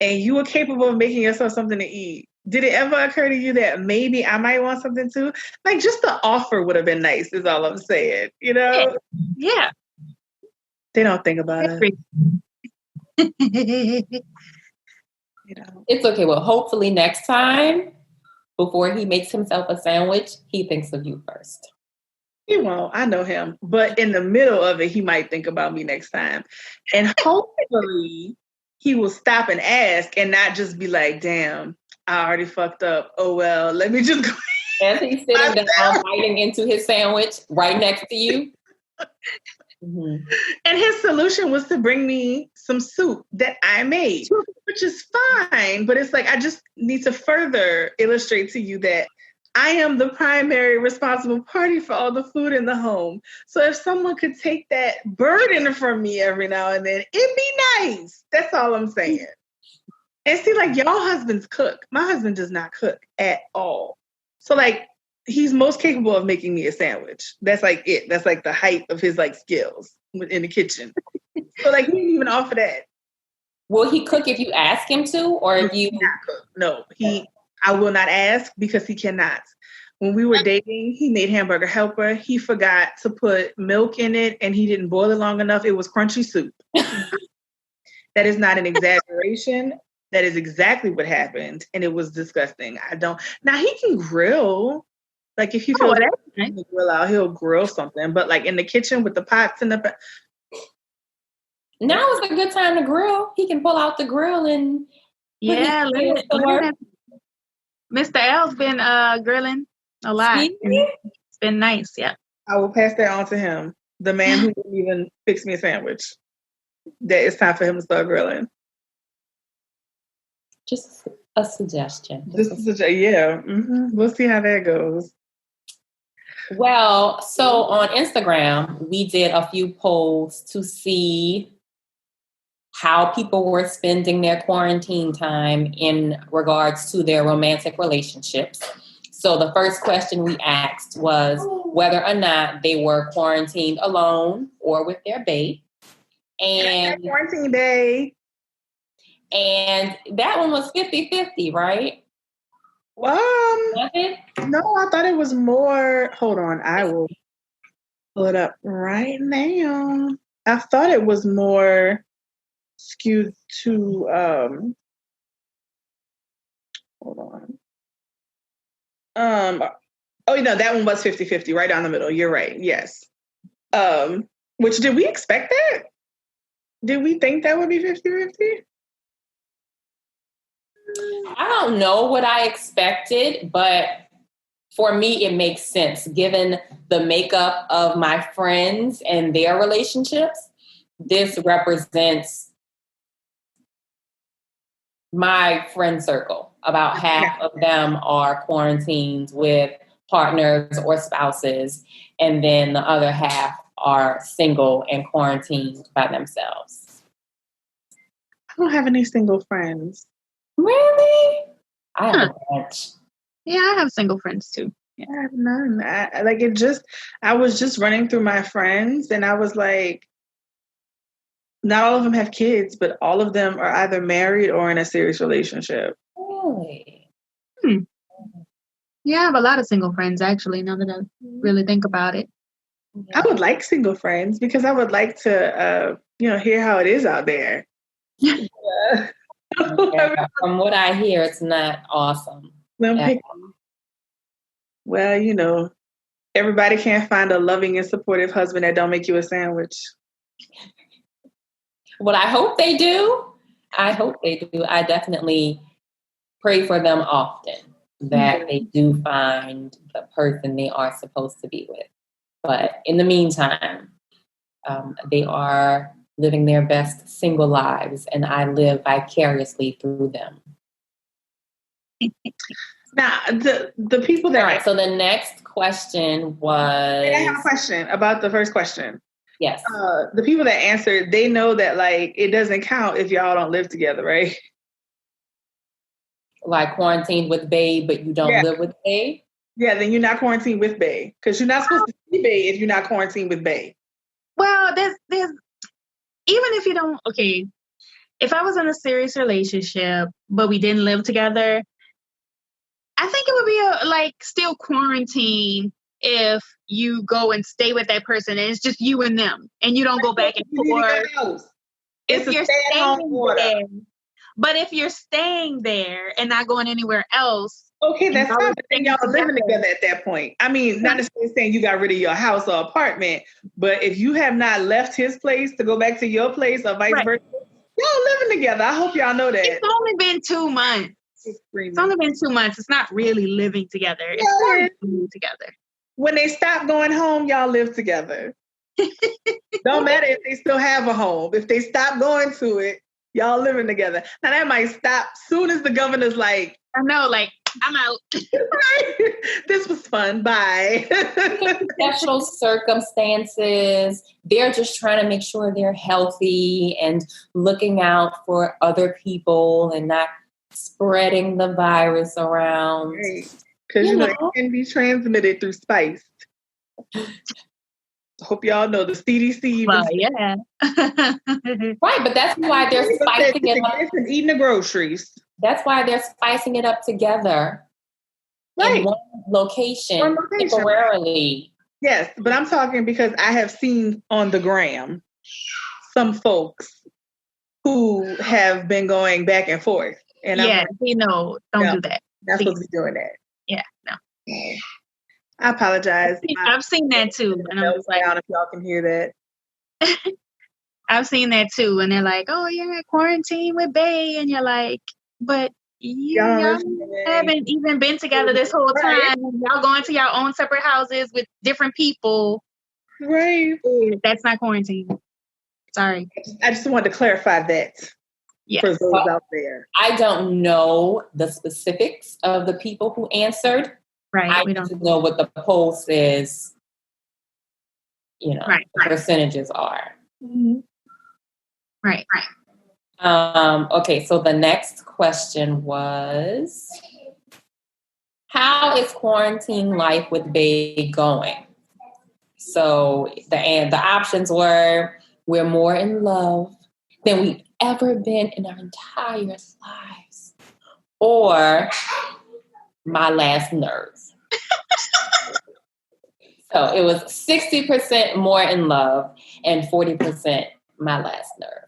and you were capable of making yourself something to eat, did it ever occur to you that maybe I might want something too? Like just the offer would have been nice is all I'm saying, Yeah. They don't think about it. It's okay. Well, hopefully next time, before he makes himself a sandwich, he thinks of you first. He won't. I know him. But in the middle of it, he might think about me next time. And hopefully he will stop and ask and not just be like, "Damn, I already fucked up. Oh, well, let me just go." As he's sitting down, biting into his sandwich right next to you. Mm-hmm. And his solution was to bring me some soup that I made, which is fine. But it's like, I just need to further illustrate to you that I am the primary responsible party for all the food in the home. So if someone could take that burden from me every now and then, it'd be nice. That's all I'm saying. And see, like, y'all husbands cook. My husband does not cook at all. So, like, he's most capable of making me a sandwich. That's like it. That's like the height of his like skills in the kitchen. So, like, he didn't even offer that. Will he cook if you ask him to, or if you? No, I will not ask because he cannot. When we were dating, he made Hamburger Helper. He forgot to put milk in it and he didn't boil it long enough. It was crunchy soup. That is not an exaggeration. That is exactly what happened. And it was disgusting. Now he can grill. Like if he feels like he can grill out, he'll grill something. But like in the kitchen with the pots and the... Now is a good time to grill. He can pull out the grill and... Yeah, Mr. L's been grilling a lot. It's been nice, yeah. I will pass that on to him. The man who didn't even fix me a sandwich. That it's time for him to start grilling. Just a suggestion. Yeah. Mm-hmm. We'll see how that goes. Well, so on Instagram, we did a few polls to see how people were spending their quarantine time in regards to their romantic relationships. So the first question we asked was whether or not they were quarantined alone or with their babe. And quarantine day. And that one was 50-50, right? No, I thought it was more. Hold on, I will pull it up right now. I thought it was more skewed to hold on. That one was 50-50, right down the middle. You're right. Yes. Which did we expect that? Did we think that would be 50-50? I don't know what I expected, but for me, it makes sense given the makeup of my friends and their relationships. This represents my friend circle. About half of them are quarantined with partners or spouses, and then the other half are single and quarantined by themselves. I don't have any single friends. Really? I have a bunch. Yeah, I have single friends too. Yeah, I have none. I was just running through my friends, and I was like, not all of them have kids, but all of them are either married or in a serious relationship. Really? Yeah, I have a lot of single friends, actually, now that I really think about it. I would like single friends because I would like to, hear how it is out there. Yeah, from what I hear, it's not awesome. Well, everybody can't find a loving and supportive husband that don't make you a sandwich. Well, I hope they do. I definitely pray for them often that they do find the person they are supposed to be with. But in the meantime, they are living their best single lives, and I live vicariously through them. Now, the people that... All right, so the next question was... I have a question about the first question. Yes. The people that answered, they know that, like, it doesn't count if y'all don't live together, right? Like quarantined with bae, but you don't live with bae? Yeah, then you're not quarantined with bae. Because you're not supposed to see bae if you're not quarantined with bae. Well, there's even if you don't, okay, if I was in a serious relationship, but we didn't live together, I think it would be still quarantine if you go and stay with that person and it's just you and them and you don't go back and forth. If you're staying there, but if you're staying there and not going anywhere else. Okay, that's fine. But then y'all are living together at that point. I mean, not necessarily saying you got rid of your house or apartment, but if you have not left his place to go back to your place or vice versa, y'all living together. I hope y'all know that. It's only been 2 months. It's only been 2 months. It's not really living together. It's living together. When they stop going home, y'all live together. Don't matter if they still have a home. If they stop going to it, y'all living together. Now that might stop soon as the governor's like, I know, like, I'm out. This was fun. Bye. Special circumstances. They're just trying to make sure they're healthy and looking out for other people and not spreading the virus around. Because it can be transmitted through spice. Hope y'all know the CDC. Well, yeah. Right, but that's why they're spicing it up. And eating the groceries. That's why they're spicing it up together in one location temporarily. Yes, but I'm talking because I have seen on the gram some folks who have been going back and forth. And don't do that. Not supposed to be doing that. Yeah, no. I apologize. I've seen that too. And I was like, if y'all can hear that. I've seen that too. And they're like, oh, you're in quarantine with bae. And you're like, but y'all haven't even been together this whole time. Y'all going to your own separate houses with different people. Right. That's not quarantine. Sorry. I just wanted to clarify that. Yes. For those out there. I don't know the specifics of the people who answered. Right. I don't know what the poll says, the percentages are. Mm-hmm. Right. Okay, so the next question was, how is quarantine life with bae going? So the options were, we're more in love than we've ever been in our entire lives, or my last nerve. So it was 60% more in love and 40% my last nerve.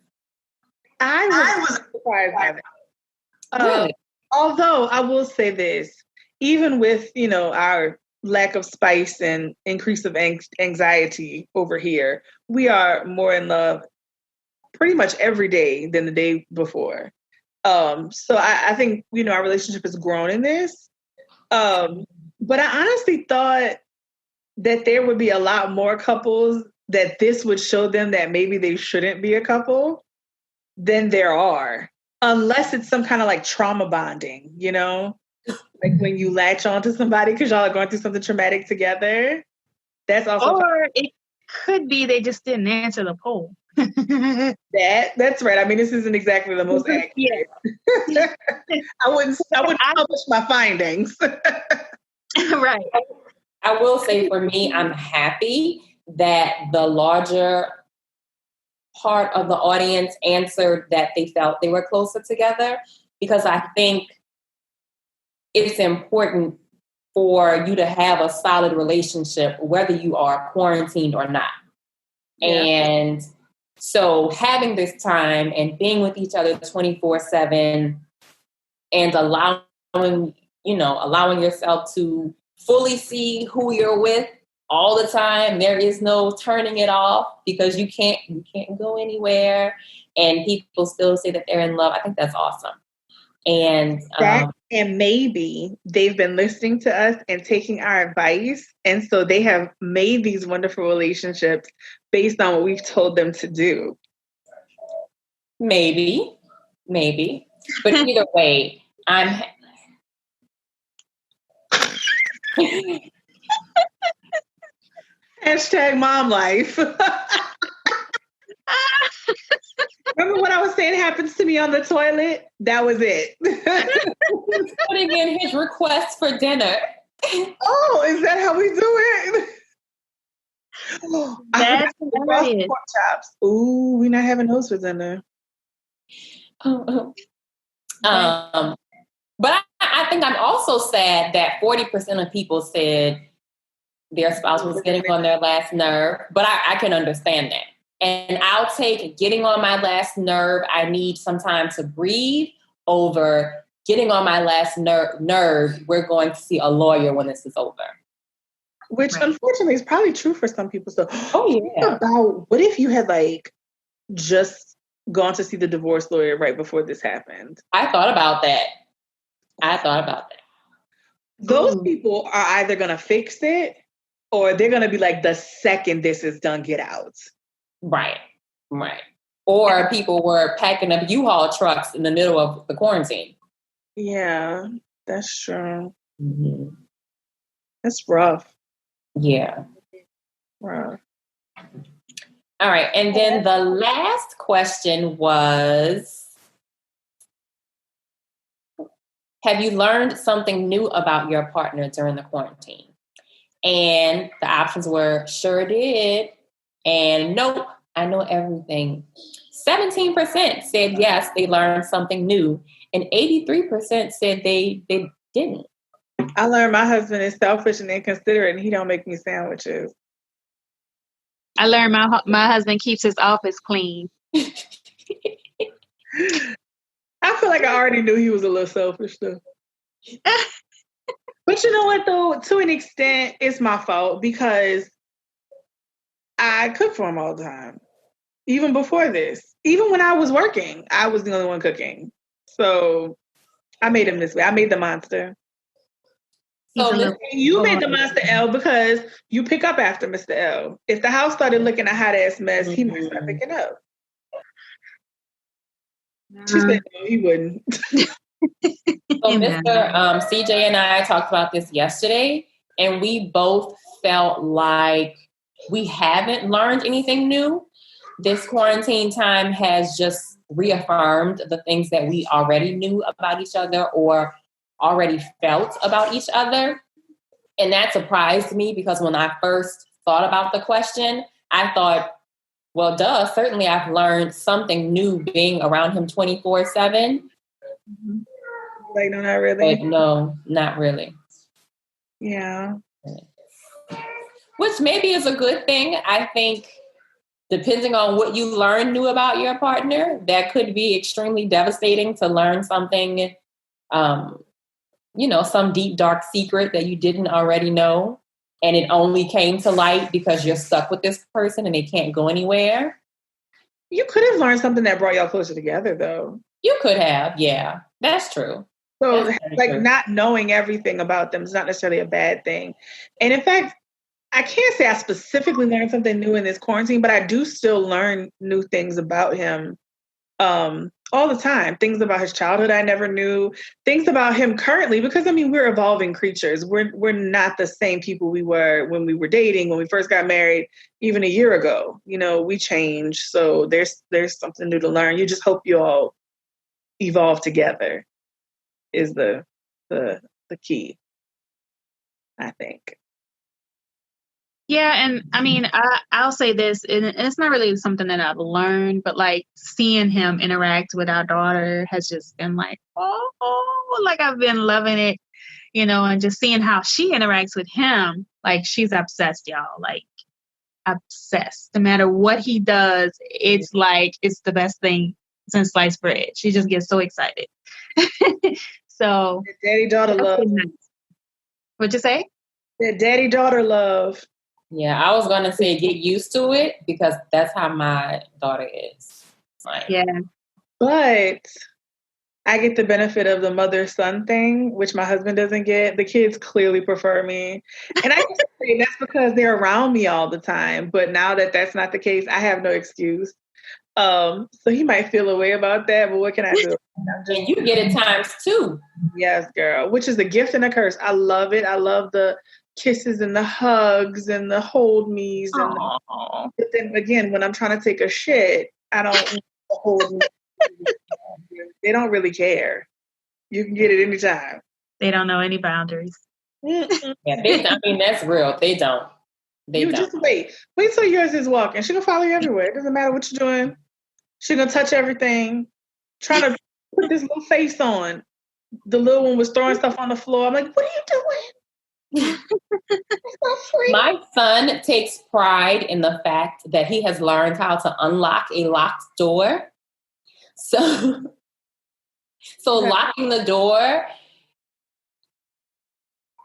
I was surprised by that. Really? Although I will say this, even with, our lack of spice and increase of anxiety over here, we are more in love pretty much every day than the day before. So I think, our relationship has grown in this. But I honestly thought that there would be a lot more couples that this would show them that maybe they shouldn't be a couple than there are. unless it's some kind of like trauma bonding, you know, like when you latch onto somebody because y'all are going through something traumatic together. That's also, or it could be they just didn't answer the poll. that's right. I mean, this isn't exactly the most accurate. Yeah. I wouldn't publish my findings. Right. I will say for me, I'm happy that the larger part of the audience answered that they felt they were closer together, because I think it's important for you to have a solid relationship, whether you are quarantined or not. Yeah. And so having this time and being with each other 24/7 and allowing yourself to fully see who you're with all the time. There is no turning it off because you can't go anywhere, and people still say that they're in love. I think that's awesome. And and maybe they've been listening to us and taking our advice, and so they have made these wonderful relationships based on what we've told them to do. Maybe, but either way, I'm. Hashtag mom life. Remember what I was saying happens to me on the toilet? That was it. Putting in his request for dinner. Oh, is that how we do it? That's hilarious. Pork chops. Ooh, we're not having those for dinner. But I think I'm also sad that 40% of people said their spouse was getting on their last nerve. But I can understand that. And I'll take getting on my last nerve. I need some time to breathe over getting on my last nerve. We're going to see a lawyer when this is over. Which, unfortunately, is probably true for some people. So, yeah. What if you had just gone to see the divorce lawyer right before this happened? I thought about that. Those people are either going to fix it or they're going to be like, the second this is done, get out. Right. Or people were packing up U-Haul trucks in the middle of the quarantine. Yeah, that's true. Mm-hmm. That's rough. Yeah. Rough. All right. And then the last question was, have you learned something new about your partner during the quarantine? And the options were sure did and nope, I know everything. 17% said yes, they learned something new, and 83% said they didn't. I learned my husband is selfish and inconsiderate, and he don't make me sandwiches. I learned my husband keeps his office clean. I feel like I already knew he was a little selfish, though. But you know what, though? To an extent, it's my fault because I cook for him all the time. Even before this. Even when I was working, I was the only one cooking. So I made him this way. I made the monster. So you made the monster L because you pick up after Mr. L. If the house started looking a hot ass mess, he might start picking up. She said no, he wouldn't. So Mr. CJ and I talked about this yesterday, and we both felt like we haven't learned anything new. This quarantine time has just reaffirmed the things that we already knew about each other or already felt about each other. And that surprised me because when I first thought about the question, I thought, well, duh, certainly I've learned something new being around him 24/7. Mm-hmm. Like, no, not really. But no, not really. Yeah. Which maybe is a good thing. I think depending on what you learn new about your partner, that could be extremely devastating to learn something, some deep, dark secret that you didn't already know. And it only came to light because you're stuck with this person and they can't go anywhere. You could have learned something that brought y'all closer together, though. You could have, yeah. That's true. So, not knowing everything about them is not necessarily a bad thing. And in fact, I can't say I specifically learned something new in this quarantine, but I do still learn new things about him all the time. Things about his childhood I never knew. Things about him currently, because I mean, we're evolving creatures. We're not the same people we were when we were dating, when we first got married, even a year ago. You know, we change. So there's something new to learn. You just hope you all evolve together is the key, I think. Yeah, and I mean, I'll say this, and it's not really something that I've learned, but like seeing him interact with our daughter has just been like, like I've been loving it, you know, and just seeing how she interacts with him, like she's obsessed, y'all, like obsessed. No matter what he does, it's like it's the best thing since sliced bread. She just gets so excited. So, Daddy-daughter love. Nice. What'd you say? That daddy-daughter love. Yeah, I was going to say get used to it because that's how my daughter is. Like, yeah. But I get the benefit of the mother-son thing, which my husband doesn't get. The kids clearly prefer me. And I just say that's because they're around me all the time. But now that that's not the case, I have no excuse. So he might feel a way about that, but what can I do? And you get it times two. Yes, girl, which is a gift and a curse. I love it. I love the kisses and the hugs and the hold me's. But then again, when I'm trying to take a shit, I don't want to hold me. They don't really care. You can get it anytime. They don't know any boundaries. Yeah, I mean, that's real. They don't. Just wait. Wait till yours is walking. She's going to follow you everywhere. It doesn't matter what you're doing. She's going to touch everything. Trying to put this little face on. The little one was throwing stuff on the floor. I'm like, what are you doing? My son takes pride in the fact that he has learned how to unlock a locked door. So locking the door,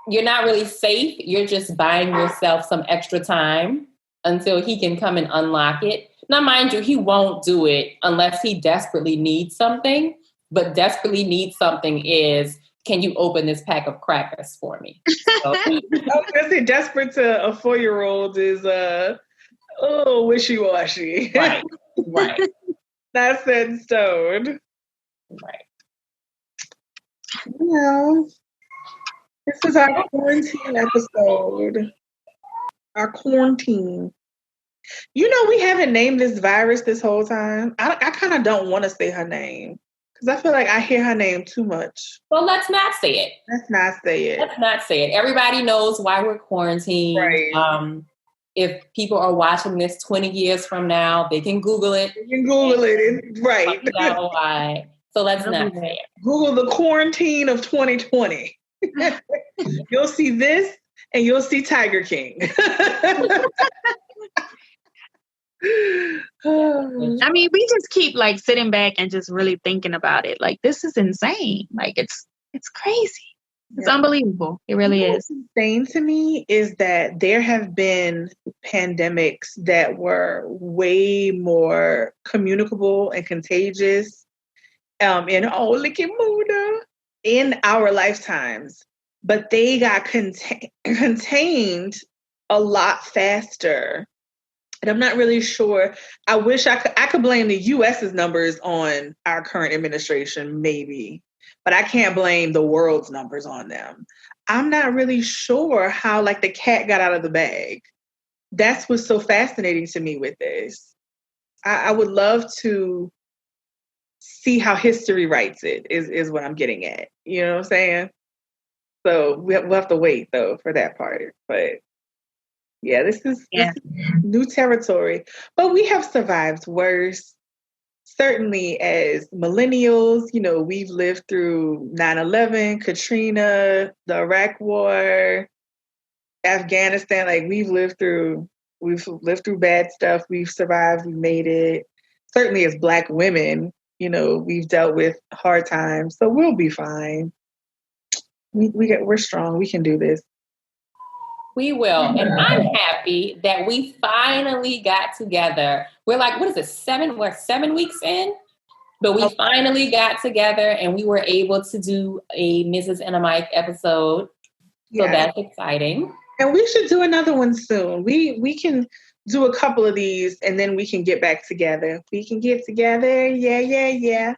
you're not really safe. You're just buying yourself some extra time until he can come and unlock it. Now, mind you, he won't do it unless he desperately needs something. But desperately needs something is, can you open this pack of crackers for me? So, I was going to say desperate to a 4-year-old is, wishy-washy. Right. Not set in stone. Right. Well, this is our quarantine episode. Our quarantine. You know, we haven't named this virus this whole time. I kind of don't want to say her name. Because I feel like I hear her name too much. Well, let's not say it. Let's not say it. Everybody knows why we're quarantined. Right. If people are watching this 20 years from now, they can Google it. Right. Find out why. So let's not say it. Google the quarantine of 2020. You'll see this and you'll see Tiger King. I mean, we just keep like sitting back and just really thinking about it. Like, this is insane. Like, it's crazy. It's unbelievable. It really is. What's insane to me is that there have been pandemics that were way more communicable and contagious in our lifetimes, but they got contained a lot faster. And I'm not really sure. I wish I could blame the U.S.'s numbers on our current administration, maybe. But I can't blame the world's numbers on them. I'm not really sure how, like, the cat got out of the bag. That's what's so fascinating to me with this. I would love to see how history writes it, is what I'm getting at. You know what I'm saying? So we'll have to wait, though, for that part. But yeah, this is new territory. But we have survived worse. Certainly as millennials, you know, we've lived through 9/11, Katrina, the Iraq War, Afghanistan. Like, we've lived through bad stuff. We've survived. We made it. Certainly as Black women, you know, we've dealt with hard times. So we'll be fine. We're strong. We can do this. We will. And I'm happy that we finally got together. We're like, what is it? We're 7 weeks in, but we finally got together and we were able to do a Mrs. and a Mike episode. So that's exciting. And we should do another one soon. We can do a couple of these, and then we can get back together. We can get together. Yeah. Yeah.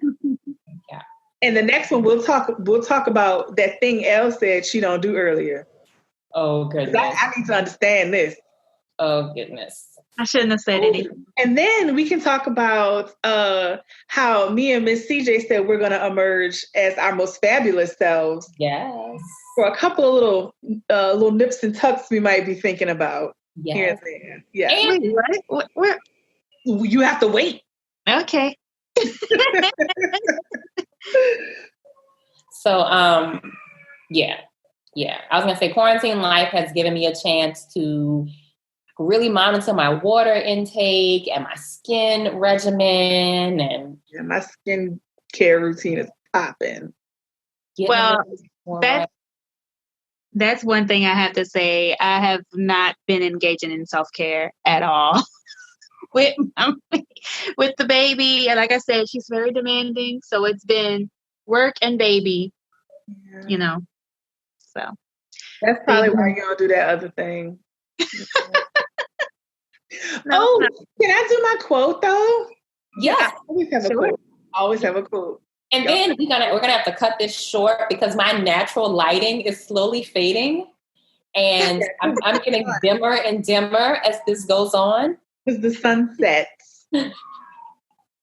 And the next one we'll talk about that thing Elle said she don't do earlier. Oh goodness. I need to understand this. Oh goodness. I shouldn't have said anything. And then we can talk about how me and Miss CJ said we're going to emerge as our most fabulous selves. Yes. For a couple of little nips and tucks we might be thinking about. Yes. Here and there. Yeah. And what? You have to wait. Okay. So, yeah. I was going to say quarantine life has given me a chance to really monitor my water intake and my skin regimen. And my skin care routine is popping. Well, that's one thing I have to say. I have not been engaging in self-care at all with the baby. And like I said, she's very demanding. So it's been work and baby, you know. So that's probably why you don't do that other thing. No. Can I do my quote though? Yes. I always have a quote. Always have a quote. And then we're gonna have to cut this short because my natural lighting is slowly fading, and I'm getting dimmer and dimmer as this goes on. Because the sun sets,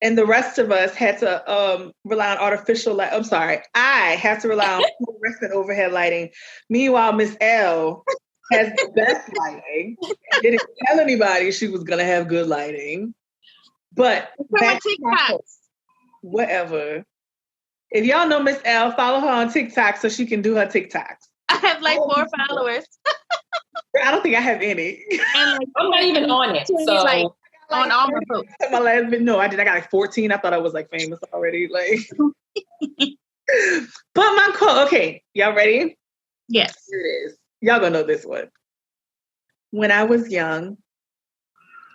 and the rest of us had to rely on artificial light. I'm sorry, I have to rely on fluorescent overhead lighting. Meanwhile, Miss L has the best lighting. Didn't tell anybody she was gonna have good lighting, but whatever. If y'all know Miss L, follow her on TikTok so she can do her TikToks. I have like 4 followers. I don't think I have any. And like, I'm not even on it. So like on all my posts. My last bit, no, I did. I got like 14. I thought I was like famous already. Like, but my quote. Okay, y'all ready? Yes. Here it is. Y'all gonna know this one. When I was young,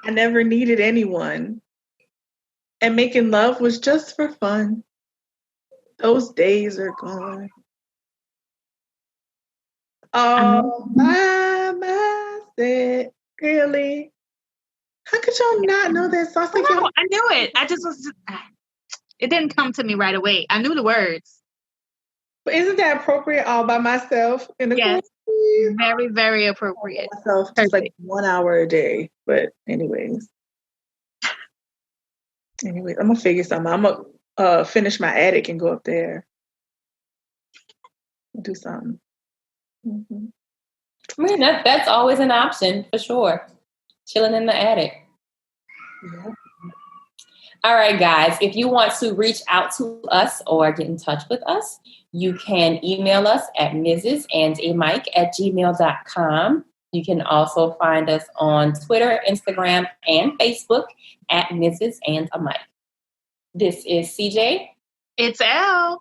I never needed anyone, and making love was just for fun. Those days are gone. Oh, by myself. Really? How could y'all not know that song? I knew it. I just was. It didn't come to me right away. I knew the words. But isn't that appropriate? All by myself in the yes, very, very appropriate. Myself, just like 1 hour a day. But anyways, I'm gonna figure something. I'm gonna finish my attic and go up there. Do something. Mm-hmm. I mean, that's always an option for sure. Chilling in the attic. Yeah. All right, guys. If you want to reach out to us or get in touch with us, you can email us at mrsandamike@gmail.com. You can also find us on Twitter, Instagram, and Facebook at Mrs. and a Mike. This is CJ. It's L.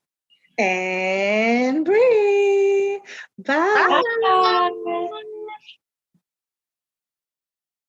And Bree. Bye. Bye.